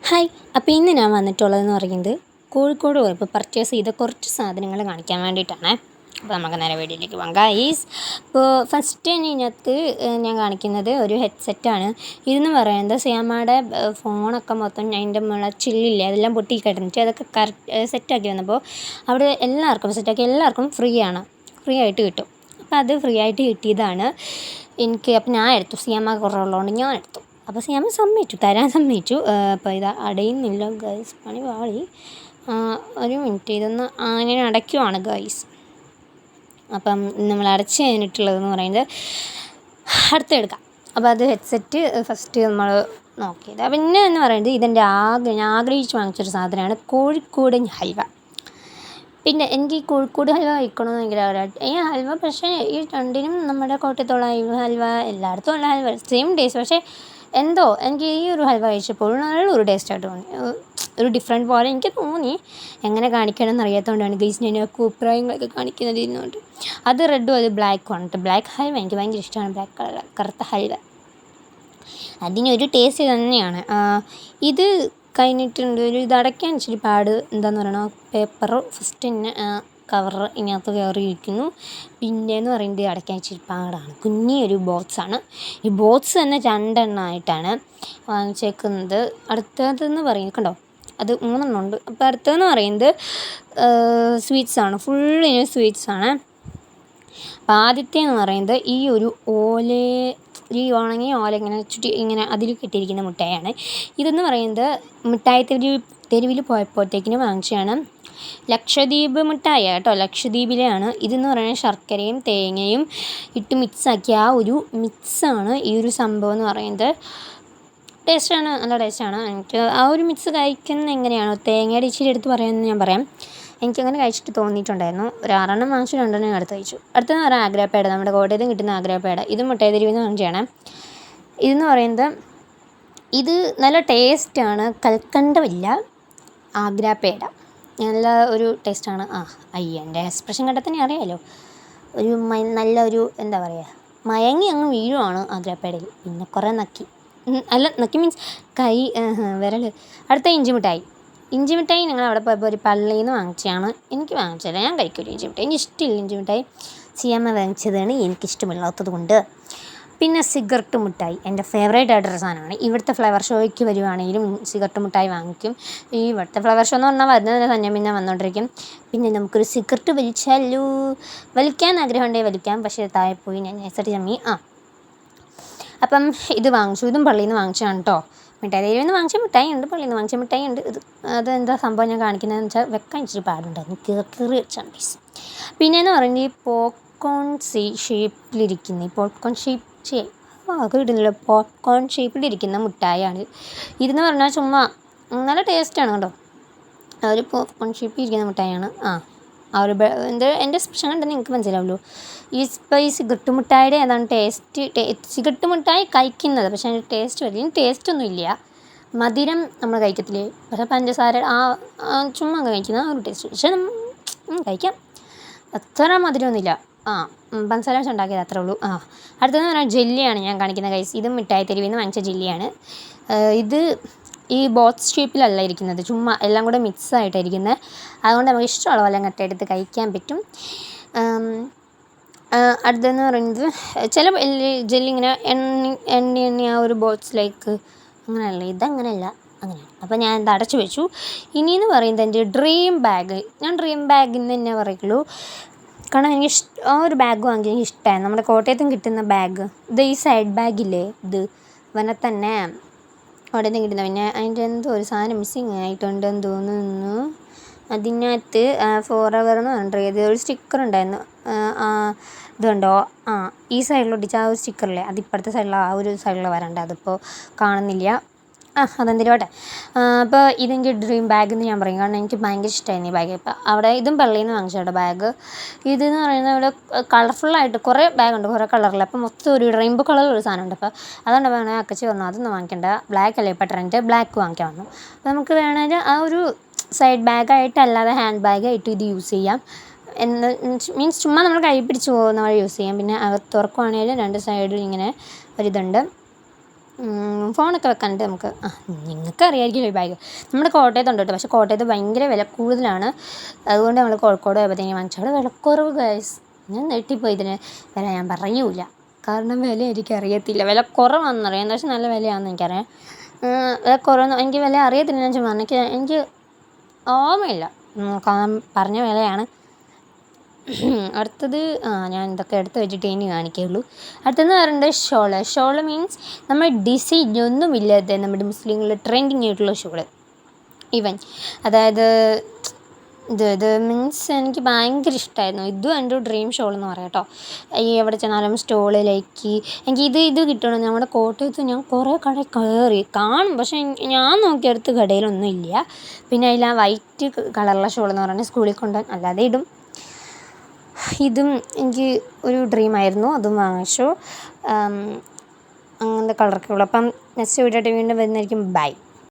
Hi. അപ്പോൾ ഇന്ന് ഞാൻ വന്നിട്ടുള്ളതെന്ന് പറയുന്നത് കോഴിക്കോട് പോയപ്പോൾ പർച്ചേസ് ചെയ്ത കുറച്ച് സാധനങ്ങൾ കാണിക്കാൻ വേണ്ടിയിട്ടാണ്. അപ്പോൾ നമുക്ക് നേരെ വീഡിയോയിലേക്ക് പോകാം ഗൈസ്. ഇപ്പോൾ ഫസ്റ്റ് തന്നെ ഇതിനകത്ത് ഞാൻ കാണിക്കുന്നത് ഒരു ഹെഡ്സെറ്റാണ്. ഇതെന്ന് പറയുന്നത് സിയാമയുടെ ഫോണൊക്കെ മൊത്തം അതിൻ്റെ മുകളിൽ ചില്ലില്ലേ അതെല്ലാം പൊട്ടി കിടന്നിട്ട് അതൊക്കെ സെറ്റാക്കി വന്നപ്പോൾ അവിടെ എല്ലാവർക്കും ഫ്രീ ആയിട്ട് കിട്ടും. അപ്പോൾ അത് ഫ്രീ ആയിട്ട് കിട്ടിയതാണ് എനിക്ക്. അപ്പോൾ ഞാൻ എടുത്തു, സിയാമ കുറവുള്ളതുകൊണ്ട് ഞാൻ എടുത്തു. അപ്പോൾ സിയാമ തരാൻ സമ്മതിച്ചു. അപ്പോൾ ഇത് അടയുന്നില്ല ഗൈസ്, പണി പാളി. ഒരു മിനിറ്റ്, ഇതൊന്ന് ഞാൻ അടയ്ക്കുവാണ് ഗൈസ്. അപ്പം നമ്മൾ അടച്ച് കഴിഞ്ഞിട്ടുള്ളതെന്ന് പറയുന്നത് അടുത്തെടുക്കാം. അപ്പോൾ അത് ഹെഡ്സെറ്റ് ഫസ്റ്റ് നമ്മൾ നോക്കിയത്. പിന്നെ എന്ന് പറയുന്നത് ഇതെൻ്റെ ഞാൻ ആഗ്രഹിച്ച് വാങ്ങിച്ചൊരു സാധനമാണ് കോഴിക്കോടൻ ഹൽവ. പിന്നെ എനിക്ക് ഈ കോഴിക്കോട് ഹൽവ കഴിക്കണമെന്ന് ഭയങ്കര ആഗ്രഹം. ഈ ഹൽവ പക്ഷേ ഈ രണ്ടിനും നമ്മുടെ കോട്ടയത്തുള്ള ഹൽവ എല്ലായിടത്തും ഉള്ള ഹൽവ സെയിം ടേസ്റ്റ്. പക്ഷേ എന്തോ എനിക്ക് ഈ ഒരു ഹൽവ കഴിച്ചപ്പോൾ നല്ലൊരു ടേസ്റ്റായിട്ട് തോന്നി. ഒരു ഡിഫറെൻറ്റ് പോലെ എനിക്ക് തോന്നി. എങ്ങനെ കാണിക്കണമെന്ന് അറിയാത്തതുകൊണ്ടാണ് ഗൈസ് ഞാൻ അഭിപ്രായങ്ങളൊക്കെ കാണിക്കുന്നത് ഇരുന്നുകൊണ്ട്. അത് റെഡും അത് ബ്ലാക്കും ആണ് കേട്ടോ. ബ്ലാക്ക് ഹൽവ എനിക്ക് ഭയങ്കര ഇഷ്ടമാണ്. ബ്ലാക്ക് കളർ കറുത്ത ഹൽവ അതിനൊരു ടേസ്റ്റ് തന്നെയാണ്. ഇത് കഴിഞ്ഞിട്ടുണ്ട് ഇത് അടയ്ക്കാൻ ഇച്ചിരി പാട്. എന്താണെന്ന് പറയണത് പേപ്പർ ഫസ്റ്റ് തന്നെ കവർ ഇതിനകത്ത് കയറിയിരിക്കുന്നു. പിന്നെയെന്ന് പറയുന്നത് അടയ്ക്കാൻ ഇച്ചിരി പാടാണ്. കുഞ്ഞൊരു ബോക്സാണ്. ഈ ബോക്സ് തന്നെ 2 എണ്ണമായിട്ടാണ് വാങ്ങിച്ചേക്കുന്നത്. അടുത്തതെന്ന് പറയുന്നത് കണ്ടോ, അത് 3 എണ്ണം ഉണ്ട്. അപ്പോൾ അടുത്തതെന്ന് പറയുന്നത് സ്വീറ്റ്സാണ്, ഫുള്ളിന് സ്വീറ്റ്സാണ്. അപ്പോൾ ആദ്യത്തേന്ന് പറയുന്നത് ഈ ഒരു ഉണങ്ങിയ ഓല ഇങ്ങനെ ചുറ്റി ഇങ്ങനെ അതിൽ കെട്ടിയിരിക്കുന്ന മിഠായിയാണ്. ഇതെന്ന് പറയുന്നത് മിഠായി തെരുവിൽ പോയപ്പോഴത്തേക്കിന് വാങ്ങിച്ചതാണ്. ലക്ഷദ്വീപ് മിഠായി കേട്ടോ, ലക്ഷദ്വീപിലെയാണ്. ഇതെന്ന് പറയുന്നത് ശർക്കരയും തേങ്ങയും ഇട്ട് മിക്സാക്കിയ ആ ഒരു മിക്സാണ് ഈ ഒരു സംഭവം എന്ന് പറയുന്നത്. ടേസ്റ്റാണ്, നല്ല ടേസ്റ്റാണ്. എനിക്ക് ആ ഒരു മിക്സ് കഴിക്കുന്നത് എങ്ങനെയാണോ തേങ്ങയുടെ ഇച്ചിരി എടുത്ത് പറയാമെന്ന് ഞാൻ പറയാം. എനിക്കങ്ങനെ കഴിച്ചിട്ട് തോന്നിയിട്ടുണ്ടായിരുന്നു. ഒരു 6 എണ്ണം വാങ്ങിച്ചു, 2 എണ്ണം എടുത്ത് കഴിച്ചു. അടുത്തെന്ന് പറയാൻ ആഗ്രാപ്പേട, നമ്മുടെ കോട്ടയത്ത് കിട്ടുന്ന ആഗ്രാപ്പേട. ഇത് മുട്ടായി തെരുവിൽ നിന്ന് വാങ്ങിച്ചാണ്. ഇതെന്ന് പറയുന്നത് ഇത് നല്ല ടേസ്റ്റാണ്. കൽക്കണ്ടമില്ല, ആഗ്രാപ്പേട നല്ല ഒരു ടേസ്റ്റാണ്. എൻ്റെ എക്സ്പ്രഷൻ കണ്ടാൽ തന്നെ അറിയാമല്ലോ. ഒരു നല്ലൊരു എന്താ പറയുക, മയങ്ങി അങ്ങ് വീഴുവാണ് ആഗ്രാപ്പേടയിൽ. പിന്നെ കുറേ നക്കി മീൻസ് വിരൽ. അടുത്ത ഇഞ്ചി മിഠായി ഞങ്ങൾ അവിടെ പോയപ്പോൾ ഒരു പള്ളിയിൽ നിന്ന് വാങ്ങിച്ചതാണ്. എനിക്ക് വാങ്ങിച്ചില്ല, ഞാൻ കഴിക്കില്ല ഇഞ്ചി മിഠായി, എനിക്ക് ഇഷ്ടമില്ല ഇഞ്ചി മിഠായി. സിയാമ്മ വാങ്ങിച്ചതാണ്, എനിക്കിഷ്ടമില്ലാത്തത് കൊണ്ട്. പിന്നെ സിഗരറ്റ് മിഠായി എൻ്റെ ഫേവറേറ്റ് ആയിട്ടൊരു സാധനമാണ്. ഇവിടുത്തെ ഫ്ലവർ ഷോയ്ക്ക് വരുവാണെങ്കിലും സിഗരറ്റ് മിഠായി വാങ്ങിക്കും. ഈ ഇവിടുത്തെ ഫ്ലവർ ഷോ എന്ന് പറഞ്ഞാൽ വരുന്നതിന് തന്നെ പിന്നെ വന്നുകൊണ്ടിരിക്കും. പിന്നെ നമുക്കൊരു സിഗരറ്റ് വലിക്കാൻ ആഗ്രഹമുണ്ടെങ്കിൽ വലിക്കാം. പക്ഷേ താഴെ പോയി ഞാൻ ചമ്മി. അപ്പം ഇത് വാങ്ങിച്ചു. ഇതും പള്ളിയിൽ നിന്ന് വാങ്ങിച്ചതാണ് കേട്ടോ. മിഠായി തെരുവിൽ നിന്ന് വാങ്ങിച്ച മിഠായി ഉണ്ട്, പള്ളിയിൽ നിന്ന് വാങ്ങിച്ച മിഠായി ഉണ്ട്. അതെന്താ സംഭവം ഞാൻ കാണിക്കുന്നതെന്ന് വെച്ചാൽ വെക്കാൻ ഇച്ചിരി പാടുണ്ടായിരുന്നു, കീറി വെച്ചാൽ പീസ്. പിന്നെയെന്ന് പറയുന്നത് ഈ പോപ്കോൺ ഷേപ്പിലിരിക്കുന്ന പോപ്കോൺ ഷേപ്പിലിരിക്കുന്ന മിഠായിയാണ്. ഇതെന്ന് പറഞ്ഞാൽ ചുമ്മാ നല്ല ടേസ്റ്റാണ് കേട്ടോ. ഒരു പോപ്കോൺ ഷേപ്പിലിരിക്കുന്ന മിഠായിയാണ്. എൻ്റെ എക്സ്പ്രഷൻ കണ്ടെന്ന് നിങ്ങൾക്ക് മനസ്സിലാവുമല്ലോ. ഈ സിഗരറ്റ് മിഠായിയുടെ ഏതാണ് സിഗരറ്റ് മിഠായി കഴിക്കുന്നത്, പക്ഷേ അതിൻ്റെ ടേസ്റ്റ് വരില്ല. ടേസ്റ്റൊന്നും ഇല്ല, മധുരം നമ്മൾ കഴിക്കത്തില്ലേ, പക്ഷേ പഞ്ചസാര ചുമ്മാ കഴിക്കുന്ന ഒരു ടേസ്റ്റ്. പക്ഷേ കഴിക്കാം, അത്ര മധുരമൊന്നുമില്ല. പഞ്ചസാര വെച്ച് ഉണ്ടാക്കിയത് അത്രേ ഉള്ളൂ. അടുത്തതെന്ന് പറഞ്ഞാൽ ജെല്ലിയാണ് ഞാൻ കാണിക്കുന്ന കൈസ്. ഇതും മിഠായി തെരുവിൽ നിന്ന് വാങ്ങിച്ച ജെല്ലിയാണ്. ഇത് ഈ ബോക്സ് ഷേപ്പിലല്ല ഇരിക്കുന്നത്, ചുമ്മാ എല്ലാം കൂടെ മിക്സ് ആയിട്ടായിരിക്കുന്നത്. അതുകൊണ്ട് നമുക്ക് ഇഷ്ടമുള്ള പോലെ കട്ടെടുത്ത് കഴിക്കാൻ പറ്റും. അടുത്തതെന്ന് പറയുന്നത് ചില ജെല്ലി ഇങ്ങനെ എണ്ണ ആ ഒരു ബോക്സിലേക്ക് അങ്ങനെയല്ല, ഇതങ്ങനെയല്ല, അങ്ങനെയാണ്. അപ്പോൾ ഞാൻ ഇത് അടച്ചു വെച്ചു. ഇനിയെന്ന് പറയുന്നത് എൻ്റെ ഡ്രീം ബാഗ്. ഞാൻ ഡ്രീം ബാഗ് എന്ന് തന്നെ പറയുള്ളൂ, കാരണം എനിക്ക് ആ ഒരു ബാഗ് വാങ്ങി എനിക്ക് ഇഷ്ടമായി. നമ്മുടെ കോട്ടയത്തും കിട്ടുന്ന ബാഗ്, ഇത് ഈ സൈഡ് ബാഗില്ലേ, ഇത് അവനെ തന്നെ അവിടെ നിന്ന് കിട്ടുന്ന. പിന്നെ അതിൻ്റെ എന്തോ ഒരു സാധനം മിസ്സിങ് ആയിട്ടുണ്ടെന്ന് തോന്നുന്നു. അതിനകത്ത് ഫോറെവർ എന്ന് പറഞ്ഞിട്ട് ഒരു സ്റ്റിക്കർ ഉണ്ടായിരുന്നു. ഇതുണ്ടോ, ഈ സൈഡിലൊട്ടിച്ച ആ ഒരു സ്റ്റിക്കറില്ലേ, അതിപ്പോഴത്തെ സൈഡിൽ ആ ഒരു സൈഡിൽ വരണ്ട, അതിപ്പോൾ കാണുന്നില്ല. അതെന്തിലോട്ടെ. അപ്പോൾ ഇതെനിക്ക് ഡ്രീം ബാഗ് എന്ന് ഞാൻ പറയും, കാരണം എനിക്ക് ഭയങ്കര ഇഷ്ടമായിരുന്നു ഈ ബാഗ്. ഇപ്പോൾ അവിടെ ഇതും പള്ളിയിൽ നിന്ന് വാങ്ങിച്ചോട്ടെ ബാഗ്. ഇതെന്ന് പറയുന്നത് ഇവിടെ കളർഫുള്ളായിട്ട് കുറേ ബാഗുണ്ട്, കുറേ കളറിൽ. അപ്പോൾ മൊത്തം ഒരു റെയിൻബോ കളറിലൊരു സാധനമുണ്ട്. അപ്പോൾ അതുകൊണ്ട് വേണമെങ്കിൽ അക്കച്ചി പറഞ്ഞു അതൊന്നും വാങ്ങിക്കേണ്ട, ബ്ലാക്ക് അല്ലേ ഇപ്പോൾ ട്രെൻഡ്, ബ്ലാക്ക് വാങ്ങിക്കാൻ വന്നു. അപ്പോൾ നമുക്ക് വേണമെങ്കിൽ ആ ഒരു സൈഡ് ബാഗായിട്ട് അല്ലാതെ ഹാൻഡ് ബാഗായിട്ട് ഇത് യൂസ് ചെയ്യാം. മീൻസ് ചുമ്മാ നമ്മൾ കൈ പിടിച്ച് പോകുന്ന വഴി യൂസ് ചെയ്യാം. പിന്നെ തുറക്കുവാണെങ്കിൽ 2 സൈഡിൽ ഇങ്ങനെ ഒരിതുണ്ട്. ഫോണൊക്കെ വെക്കാനായിട്ട് നമുക്ക് നിങ്ങൾക്ക് അറിയാമായിരിക്കുമല്ലോ ഈ ബാഗ് നമ്മുടെ കോട്ടയത്തുണ്ട് കേട്ടോ. പക്ഷേ കോട്ടയത്ത് ഭയങ്കര വില കൂടുതലാണ്. അതുകൊണ്ട് നമ്മൾ കോഴിക്കോട് പോയപ്പോഴത്തേക്കും വാങ്ങിച്ചു. അവിടെ വിലക്കുറവ് ഗൈസ്, ഞാൻ നെട്ടിപ്പോയി. ഇതിന് വില ഞാൻ പറയൂല, കാരണം വില എനിക്കറിയത്തില്ല. വില കുറവാണെന്നറിയാം, പക്ഷേ നല്ല വിലയാണെന്ന് എനിക്കറിയാം. വില കുറവെന്ന് എനിക്ക് വില അറിയത്തില്ല. ഞാൻ ചുമ്മാ എനിക്ക് ഓർമ്മയില്ല, പറഞ്ഞ വിലയാണ്. അടുത്തത് ഞാൻ ഇതൊക്കെ എടുത്ത് വെച്ചിട്ട് ഇനി കാണിക്കുകയുള്ളൂ. അടുത്തതെന്ന് പറയുന്നത് ഷോള്. ഷോള് മീൻസ് നമ്മൾ ഡിസൈൻ ഒന്നുമില്ലാതെ നമ്മുടെ മുസ്ലിങ്ങളിൽ ട്രെൻഡിങ് ആയിട്ടുള്ള ഷോള്. അതായത് ഇത് മീൻസ് എനിക്ക് ഭയങ്കര ഇഷ്ടമായിരുന്നു. ഇതും എൻ്റെ ഒരു ഡ്രീം ഷോൾ എന്ന് പറയാം കേട്ടോ. ഈ എവിടെ ചെന്നാലും സ്റ്റോളിലേക്ക് എനിക്ക് ഇത് കിട്ടണം. നമ്മുടെ കോട്ടയത്ത് ഞാൻ കുറേ കട കയറി കാണും, പക്ഷേ ഞാൻ നോക്കിയെടുത്ത് കടയിലൊന്നും ഇല്ല. പിന്നെ അതിൽ ആ വൈറ്റ് കളറുള്ള ഷോൾ എന്ന് പറയുന്നത് സ്കൂളിൽ കൊണ്ടുപോകാൻ അല്ലാതെ ഇടും. ഇതും എനിക്ക് ഒരു ഡ്രീമായിരുന്നു, അതും വാങ്ങിച്ചു. അങ്ങനത്തെ കളറൊക്കെ ഉള്ളു. അപ്പം നെക്സ്റ്റ് വീഡിയോ ആയിട്ട് വീണ്ടും വരുന്നതായിരിക്കും. ബൈ.